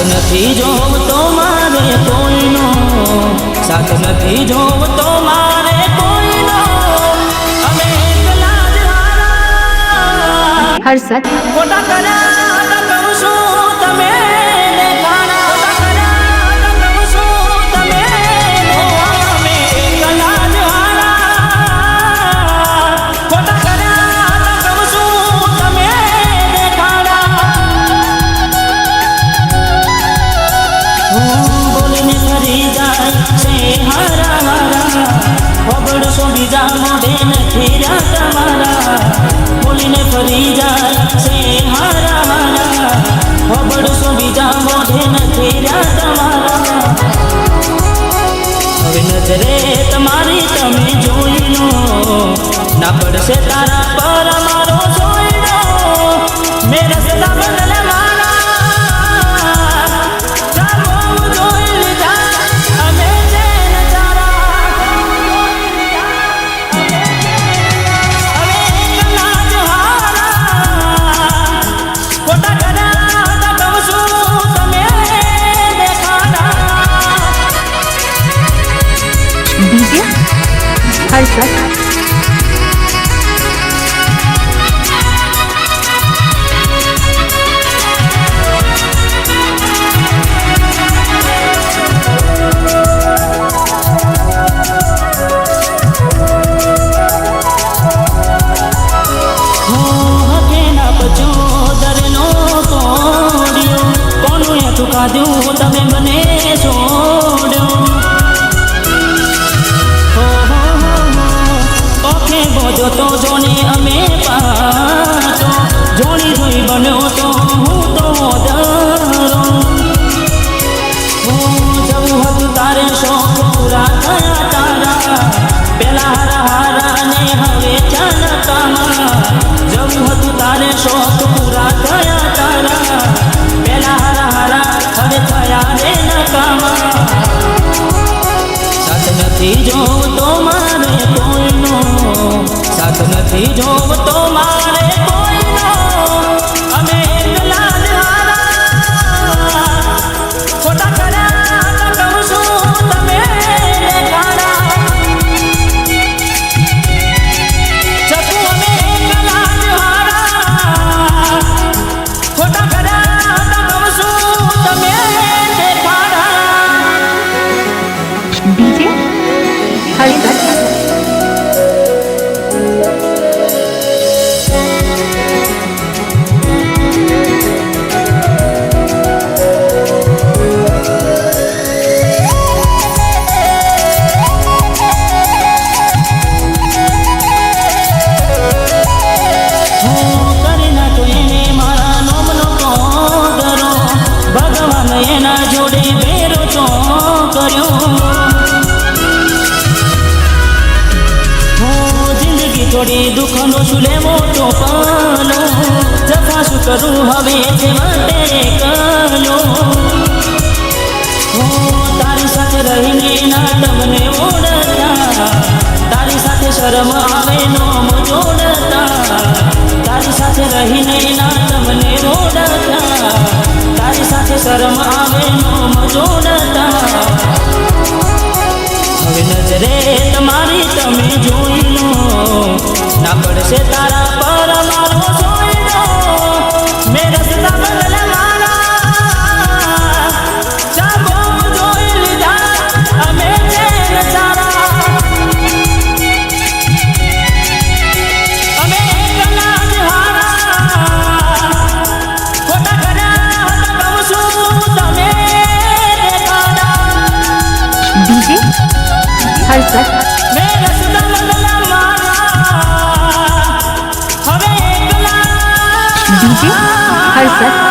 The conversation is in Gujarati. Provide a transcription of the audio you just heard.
નથી જોવતો મારે કોઈનો, સાથ નથી જોવતો મારે કોઈનો, અમે એકલા જ હારા. હર્ષદ ખોટા કર્યા તો કહું છું તમે દેખાડા, ખોટા કર્યા તો કહું છું તમે ધોવા, અમે એકલા જ હારા. ખોટા કર્યા તો કહું છું તમે દેખાડા. બોલીને ફરી જાય છે હારા હારા, ખબરશો બીજા મોઢે નથી રહ્યા તમારા. બોલીને ફરી જાય છે હારા હારા, ખબરશો બીજા મોઢે નથી રહ્યા તમારા. હવે નજરે તમારી તમે જોઈ લો, ના પડશે તારા પર મારો જોઈ લો. મેં રસ્તા બદલે DJ હર્ષદ ચુકાદ્યું તમે મને છોડ્યો. ઓકે બોજો તો જોને અમે પાછો, જોડી જોઈ બન્યો તો હું તો ડરો. જવું હતું તારે શોખ પૂરા થયા તારા, પેલા હારા હારા ને હવે ચાલતામાં. જવું હતું તારે શોખ પૂરા થયા તારા, પેલા હારા હારા હવે થયા રે નકામા. સાથ નથી જોવતો મારે કોઈનો, સાથ નથી જોવતો મારે કોઈનો, અમે એકલા જ હારા. ખોટા કર્યા તો કહું છું તમે દેખાડા. ચકુ અમે એકલા જ હારા. ખોટા કર્યા તો કહું છું તમે દેખાડા. DJ હર્ષદ એના જોડે બેરો ચો કર્યો. જિંદગી થોડી દુઃખનો શું લેવો તો પાલો, જફા શું કરું હવે છે માટે કલો. તારી સાથે રહીને ના તમને ઓળખતા, તારી સાથે શરમ આવે નોમ જોડતા. તારી સાથે રહીને ના તમને ઓળખતા, તારી સાથે શરમ આવે નોમ જોડતા. હવે નજરે તમારી તમે જોઈ લો, ના પડશે તારા પર મારો જોઈ લો. મેં રસ્તા બદલે મારા, ચાબો જોઈ લીધા અમે ચેન ચારા. અમે એકલા જ હારા. ખોટા કર્યા તો કહું છું તમે દેખાડા. DJ હર્ષદ મેં રસ્તા બદલે મારા, હવે એકલા DJ હર્ષદ